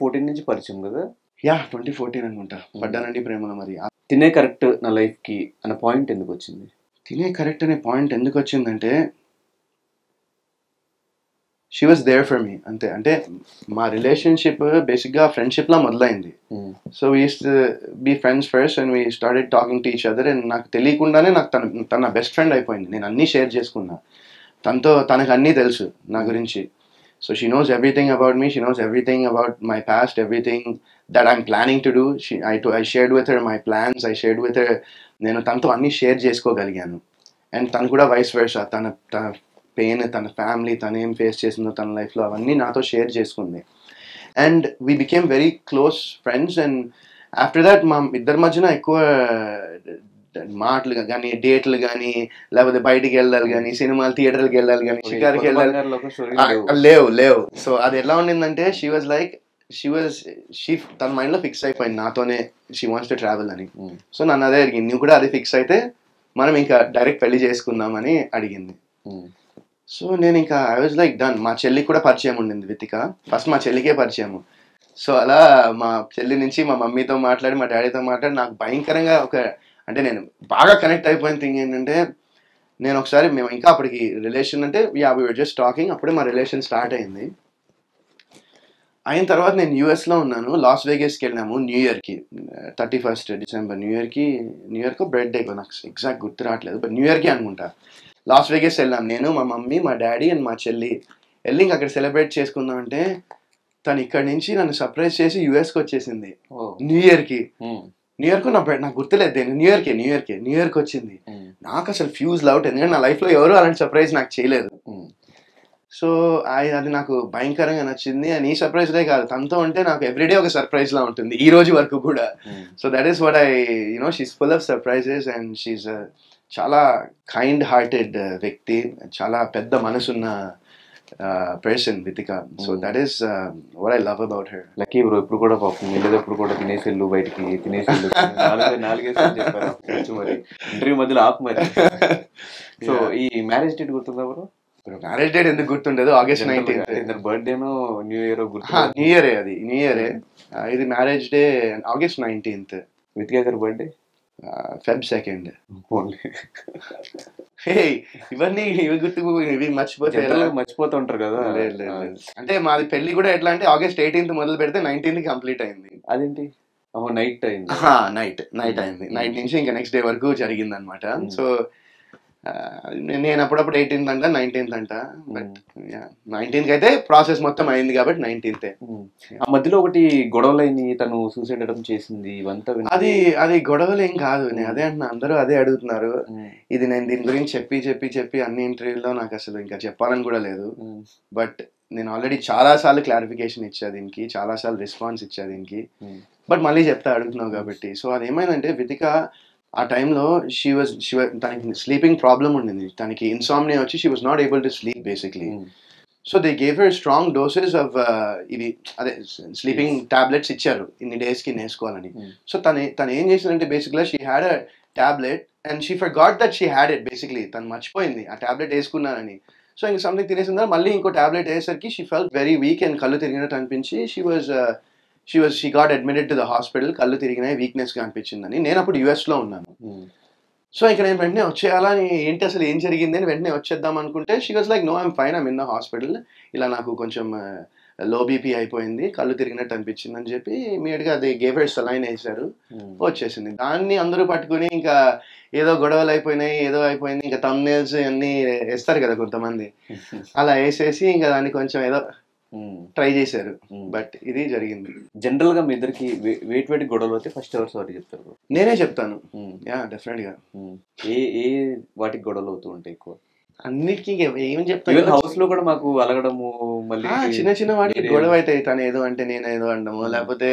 14 నుంచి పరిచయం కదా? యా 2014 అనుకుంటా. పడ్డానండి ప్రేమలో. మరి తినే కరెక్ట్ నా లైఫ్కి అన్న పాయింట్ ఎందుకు వచ్చింది? తినే కరెక్ట్ అనే పాయింట్ ఎందుకు వచ్చిందంటే she was there for me, అంతే. అంటే మా రిలేషన్షిప్ బేసిక్గా ఫ్రెండ్షిప్లా మొదలైంది. So we use to be friends first and we started talking to each other. అండ్ నాకు తెలియకుండానే నాకు తన బెస్ట్ ఫ్రెండ్ అయిపోయింది. నేను అన్నీ షేర్ చేసుకున్నా తనకు అన్నీ తెలుసు నా గురించి. So she knows everything about me, she knows everything about my past, everything that I'm planning to do. I shared with her my plans, I shared with her. నేను తనతో అన్నీ షేర్ చేసుకోగలిగాను. అండ్ తను కూడా వైస్ వర్సా, తన pain, తన family, తను ఏం face చేసిందో తన లైఫ్లో అవన్నీ నాతో షేర్ చేసుకుంది. And we became very close friends. And after that మా ఇద్దరి మధ్యన ఎక్కువ మాటలు కానీ, డేట్లు కానీ, లేకపోతే బయటికి వెళ్ళాలి కానీ, సినిమాలు థియేటర్కి వెళ్ళాలి కానీ, షికార్కి వెళ్ళాలి లేవు. సో అది ఎలా ఉండిందంటే తన మైండ్లో ఫిక్స్ అయిపోయింది నాతోనే షీ వాంట్స్ టు ట్రావెల్ అని. సో నన్ను అదే అడిగింది, నువ్వు కూడా అది ఫిక్స్ అయితే మనం ఇంకా డైరెక్ట్ పెళ్లి చేసుకుందామని అడిగింది. సో నేను ఇంకా ఐ వాజ్ లైక్ డన్. మా చెల్లికి కూడా పరిచయం ఉండింది వితిక. ఫస్ట్ మా చెల్లికే పరిచయము. సో అలా మా చెల్లి నుంచి మా మమ్మీతో మాట్లాడి, మా డాడీతో మాట్లాడి, నాకు భయంకరంగా అంటే నేను బాగా కనెక్ట్ అయిపోయిన థింగ్ ఏంటంటే, నేను ఒకసారి మేము ఇంకా అప్పటికి రిలేషన్ అంటే వీ వర్ జస్ట్ టాకింగ్, అప్పుడే మా రిలేషన్ స్టార్ట్ అయింది. అయిన తర్వాత నేను యూఎస్లో ఉన్నాను, లాస్ వేగస్కి వెళ్ళినాము న్యూ ఇయర్కి, 31st డిసెంబర్. న్యూ ఇయర్కి బర్త్డే, నాకు ఎగ్జాక్ట్ గుర్తు రావట్లేదు, బట్ న్యూ ఇయర్కి అనుకుంటా. లాస్ వేగస్ వెళ్ళాం నేను, మా మమ్మీ, మా డాడీ అండ్ మా చెల్లి. వెళ్ళి ఇంక అక్కడ సెలబ్రేట్ చేసుకుందాం అంటే తను ఇక్కడి నుంచి నన్ను సర్ప్రైజ్ చేసి యూఎస్కి వచ్చేసింది న్యూ ఇయర్కి. నాకు గుర్తులేదు, న్యూ ఇయర్కి వచ్చింది. నాకు అసలు ఫ్యూజ్ అవుట్, ఎందుకంటే నా లైఫ్లో ఎవరు అలాంటి సర్ప్రైజ్ నాకు చేయలేదు. సో అది నాకు భయంకరంగా నచ్చింది. అండ్ ఈ సర్ప్రైజ్లే కాదు, తనతో ఉంటే నాకు ఎవ్రీడే ఒక సర్ప్రైజ్ లా ఉంటుంది, ఈ రోజు వరకు కూడా. So that is what she's full of surprises and she's చాలా కైండ్ హార్టెడ్ వ్యక్తి, చాలా పెద్ద మనసున్న person Vithika. So that is what I love about her. Lucky bro, ఇప్పుడు కూడా పాపం వెళ్ళేటప్పుడు కూడా తినేసేళ్ళు, బయటికి తినేసేళ్ళు, 4 చెప్పారు మరి ఇంటర్వ్యూ మధ్యలో ఆపు మరి. సో ఈ మ్యారేజ్ డేట్ గుర్తుందా బ్రో? మ్యారేజ్ డేట్ ఎందుకు గుర్తుండదు? August 19th. బర్త్డేనో న్యూ ఇయర్ గుర్తు? న్యూ ఇయరే, అది న్యూ ఇయరే. ఇది marriage day August 19th. Vithika గారి బర్త్డే Feb 2nd. ఇవన్నీ ఇవి మర్చిపోతూ ఉంటారు కదా. అంటే మాది పెళ్లి కూడా ఎట్లా అంటే August 18th మొదలు పెడితే 19th కంప్లీట్ అయింది. అదేంటి? నైట్ అయింది. నైట్ అయింది. నైట్ నుంచి ఇంకా నెక్స్ట్ డే వరకు జరిగింది అనమాట. సో నేను అప్పుడప్పుడు 18th అంట, 19th అంట, బట్ 19th అయితే ప్రాసెస్ మొత్తం అయింది కాబట్టి 19th. ఆ మధ్యలో ఒకటి గొడవలైంది, తను సూసైడ్ అటెంప్ట్ చేసింది, ఇవంతా అది గొడవలు ఏం కాదు. నేను అదే అంటున్నా, అందరూ అదే అడుగుతున్నారు. ఇది నేను దీని గురించి చెప్పి అన్ని ఇంటర్వ్యూల్లో నాకు అసలు ఇంకా చెప్పాలని కూడా లేదు. బట్ నేను ఆల్రెడీ చాలాసార్లు క్లారిఫికేషన్ ఇచ్చా దీనికి, చాలాసార్లు రెస్పాన్స్ ఇచ్చా దీనికి, బట్ మళ్ళీ చెప్తా అడుగుతున్నావు కాబట్టి. సో అదేమైందంటే వితిక ఆ టైంలో తనకి స్లీపింగ్ ప్రాబ్లమ్ ఉండింది, తనకి ఇన్సామ్నియా వచ్చి she was not able to sleep basically. So they gave her strong doses of ఇవి అదే స్లీపింగ్ టాబ్లెట్స్ ఇచ్చారు, ఇన్ని డేస్కి వేసుకోవాలని. సో తను ఏం చేసిందంటే బేసిక్గా she had a tablet and she forgot that she had it. Basically తను మర్చిపోయింది ఆ టాబ్లెట్ వేసుకున్నానని. సో ఇంక సంథింగ్ తినేసిందా, మళ్ళీ ఇంకో టాబ్లెట్ వేసేసరికి she felt very weak and కళ్ళు తిరిగినట్టు అనిపించి she got admitted to the hospital. కళ్ళు తిరిగినాయి, వీక్నెస్గా అనిపించిందని. నేను అప్పుడు యూఎస్లో ఉన్నాను. సో ఇక నేను వెంటనే వచ్చేయాలని, ఏంటి అసలు ఏం జరిగింది అని వెంటనే వచ్చేద్దాం అనుకుంటే she was like, no I'm fine, I'm in the hospital, ఇలా నాకు కొంచెం లో బీపీ అయిపోయింది, కళ్ళు తిరిగినట్టు అనిపించింది అని చెప్పి ఇమీడియట్గా అది గేవ్ హర్ సలైన్ వేశారు, వచ్చేసింది. దాన్ని అందరూ పట్టుకుని ఇంకా ఏదో గొడవలు అయిపోయినాయి, ఏదో అయిపోయింది, ఇంకా థంబ్నెయిల్స్ అన్నీ వేస్తారు కదా కొంతమంది, అలా వేసేసి ఇంకా దాన్ని కొంచెం ఏదో ట్రై చేశారు. బట్ ఇది జరిగింది. జనరల్ గా మీ ఇద్దరికి వేటి గొడవలు అయితే ఫస్ట్ ఎవరు సారీ చెప్తారు? నేనే చెప్తాను. యా డెఫినెట్ గా. ఏ వాటికి గొడవలు అవుతూ ఉంటాయి ఎక్కువ? అన్నిటికీ ఏం చెప్తాను, హౌస్ లో కూడా మాకు అలగడము, మళ్ళీ చిన్న వాటికి గొడవ అవుతాయి. తను ఏదో అంటే నేను ఏదో అంటాము, లేకపోతే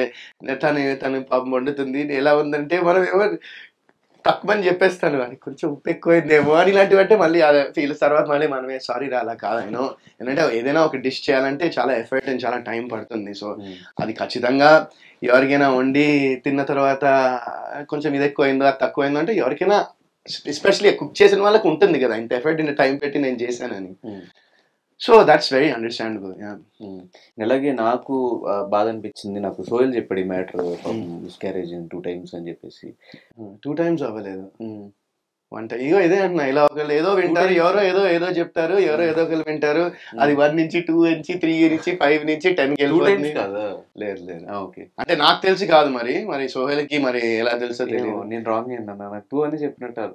తను పాపం వండుతుంది ఎలా ఉందంటే మనం ఏమో తక్కువని చెప్పేస్తాను, అది కొంచెం ఉప్పు ఎక్కువైందేమో అని, ఇలాంటివి అంటే మళ్ళీ ఫీల్ తర్వాత మళ్ళీ మనమే సారీ అలా కాదను. ఎందుకంటే ఏదైనా ఒక డిష్ చేయాలంటే చాలా ఎఫర్ట్ అండ్ చాలా టైం పడుతుంది. సో అది ఖచ్చితంగా ఎవరికైనా వండి తిన్న తర్వాత కొంచెం ఇది ఎక్కువైందో అది తక్కువైందో అంటే ఎవరికైనా, ఎస్పెషల్లీ కుక్ చేసిన వాళ్ళకి ఉంటుంది కదా, ఇంత ఎఫర్ట్ ఇంత టైం పెట్టి నేను చేశానని. So that's very understandable. అలాగే నాకు బాధ అనిపించింది, నాకు సోహెల్ చెప్పాడు ఈ మ్యాటర్, మిస్క్యారేజ్ 2 times అని చెప్పేసి. 2 times అవ్వలేదు. ఇగో ఇదే అంటున్నా, ఇలా ఒకళ్ళు ఏదో వింటారు, ఎవరో ఏదో ఏదో చెప్తారు, ఎవరో ఏదో ఒకళ్ళు వింటారు, అది 1 నుంచి 2 నుంచి 3 నుంచి 5 నుంచి 10 కి వెళ్ళిపోతుంది. లేదు లేదు, ఓకే. అంటే నాకు తెలిసి కాదు, మరి సోహెల్కి మరి ఎలా తెలుసో తెలియదు. నేను రాంగ్ అన్నా, నాకు 2 అని చెప్పినట్టు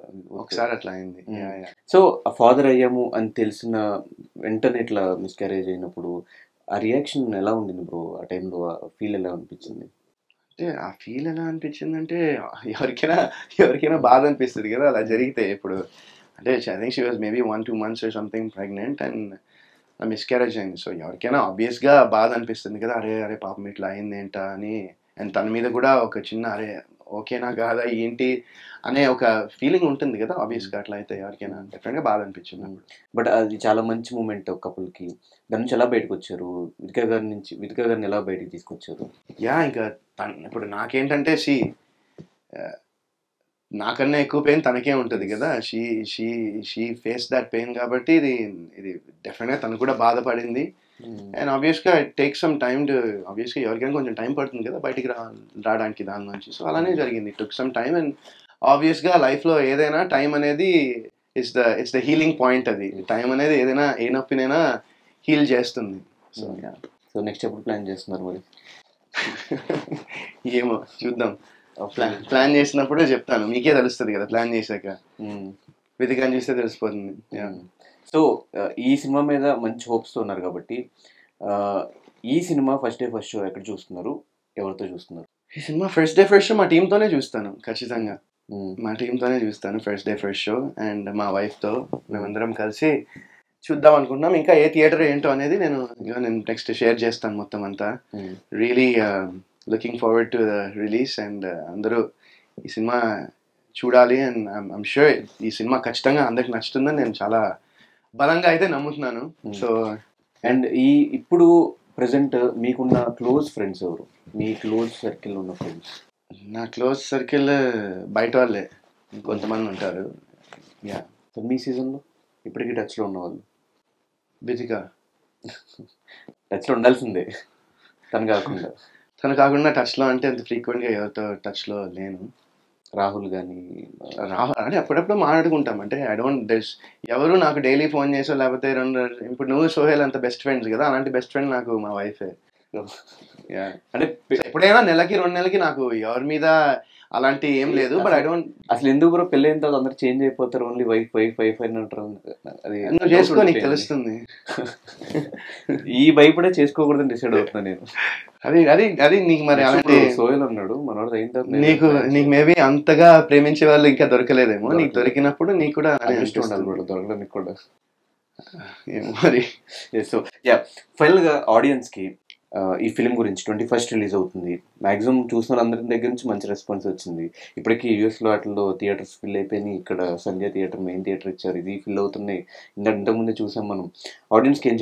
ఒకసారి అట్లా అయింది. సో ఫాదర్ అయ్యాము అని తెలిసిన వెంటనే ఇట్లా మిస్క్యారేజ్ అయినప్పుడు ఆ రియాక్షన్ ఎలా ఉండింది బ్రో? ఆ టైంలో ఫీల్ ఎలా అనిపించింది? అంటే ఆ ఫీల్ ఎలా అనిపించిందంటే, ఎవరికైనా బాధ అనిపిస్తుంది కదా అలా జరిగితే. ఇప్పుడు అంటే I think she was maybe 1-2 months or something pregnant and miscarriage అయింది. సో ఎవరికైనా ఆబ్వియస్గా బాధ అనిపిస్తుంది కదా, అరే పాపం ఇట్లా అయింది ఏంటా అని. అండ్ తన మీద కూడా ఒక చిన్న అరే ఓకేనా కాదా ఏంటి అనే ఒక ఫీలింగ్ ఉంటుంది కదా ఆబ్వియస్గా. అట్లా అయితే ఎవరికైనా డెఫినెట్గా బాధ అనిపించింది. బట్ అది చాలా మంచి మూమెంట్ కపుల్కి. దాని నుంచి ఎలా బయటకు వచ్చారు? వితికా గారిని ఎలా బయటకు తీసుకొచ్చారు? ఇంకా ఇప్పుడు నాకేంటంటే నాకన్నా ఎక్కువ పెయిన్ తనకే ఉంటుంది కదా. షీ ఫేస్ దట్ పెయిన్ కాబట్టి ఇది డెఫినెట్గా తను కూడా బాధపడింది. అండ్ ఆబ్వియస్గా it take some time to, ఆబ్వియస్గా ఎవరికైనా కొంచెం టైం పడుతుంది కదా బయటికి రావడానికి దాని నుంచి. సో అలానే జరిగింది, it took some time. And ఆబ్వియస్గా లైఫ్లో ఏదైనా టైం అనేది ఇట్స్ ద హీలింగ్ పాయింట్. అది టైం అనేది ఏదైనా ఏ నొప్పినైనా హీల్ చేస్తుంది. సో నెక్స్ట్ ఎప్పుడు ప్లాన్ చేస్తున్నారు మరి? ఏమో చూద్దాం, ప్లాన్ చేసినప్పుడే చెప్తాను, మీకే తెలుస్తుంది కదా ప్లాన్ చేశాక. వితికాని చూస్తే తెలిసిపోతుంది. సో ఈ సినిమా మీద మంచి హోప్స్తో ఉన్నారు కాబట్టి, ఈ cinema first day first show ఎక్కడ చూస్తున్నారు, ఎవరితో చూస్తున్నారు? ఈ cinema first day first show మా టీంతోనే చూస్తాను ఖచ్చితంగా. మా టీంతోనే చూస్తాను first day first show. And మా వైఫ్తో మేమందరం కలిసి చూద్దాం అనుకుంటున్నాం. ఇంకా ఏ థియేటర్ ఏంటో అనేది నేను నెక్స్ట్ షేర్ చేస్తాను మొత్తం అంతా. Really looking forward to the release. And అందరూ ఈ సినిమా చూడాలి. అండ్ ఐమ్ షూర్ ఈ సినిమా ఖచ్చితంగా అందరికి నచ్చుతుందని నేను చాలా బలంగా అయితే నమ్ముతున్నాను. సో అండ్ ఇప్పుడు ప్రెసెంట్ మీకున్న క్లోజ్ ఫ్రెండ్స్ ఎవరు? మీ క్లోజ్ సర్కిల్ ఉన్న ఫ్రెండ్స్? నా క్లోజ్ సర్కిల్ బయట వాళ్ళే కొంతమంది ఉంటారు. సో మీ సీజన్లో ఇప్పటికీ టచ్లో ఉన్నవాళ్ళు? వితికా టచ్లో ఉండాల్సిందే, తను కాకుండా టచ్లో అంటే అంత ఫ్రీక్వెంట్గా ఎవరితో టచ్లో లేను. రాహుల్ కానీ అంటే అప్పుడప్పుడు మాట్లాడుకుంటాం. అంటే ఎవరు నాకు డైలీ ఫోన్ చేసో లేకపోతే ఇప్పుడు నువ్వు సోహెల్ అంత బెస్ట్ ఫ్రెండ్స్ కదా, అలాంటి బెస్ట్ ఫ్రెండ్ నాకు మా వైఫే. అంటే ఎప్పుడైనా నెలకి 2 నెలలకి నాకు ఎవరి మీద అలాంటి ఏం లేదు. బట్ ఐ డోంట్ అసలు ఎందుకు బ్రో పెళ్ళి అయిన తర్వాత అందరు చేంజ్ అయిపోతారు, ఓన్లీ వైఫ్ అని అంటారు. అది నువ్వు చేసుకో, నీకు తెలుస్తుంది. ఈ భయపడే చేసుకోకూడదని డిసైడ్ అవుతున్నా నేను. అది నీకు మరి అలాంటి సోహెల్ అన్నాడు మనోడు అయిన తర్వాత నీకు మేబీ అంతగా ప్రేమించే వాళ్ళు ఇంకా దొరకలేదేమో. నీకు దొరికినప్పుడు నీకు కూడా ఇష్టం ఉండాలి బ్రో దొరకడానికి కూడా. మరి సో ఫైనల్ గా ఆడియన్స్ కి ఈ ఫిలిం గురించి 21st రిలీజ్ అవుతుంది. మాక్సిమం చూసిన వాళ్ళందరి దగ్గర నుంచి మంచి రెస్పాన్స్ వచ్చింది. ఇప్పటికీ యూఎస్లో వాటిల్లో థియేటర్స్ ఫిల్ అయిపోయినాయి. ఇక్కడ సంధ్య థియేటర్ మెయిన్ థియేటర్ ఇచ్చారు, ఇది ఫిల్ అవుతున్నాయి. ఇంతకుముందే చూసాం మనం. ఆడియన్స్కి ఏం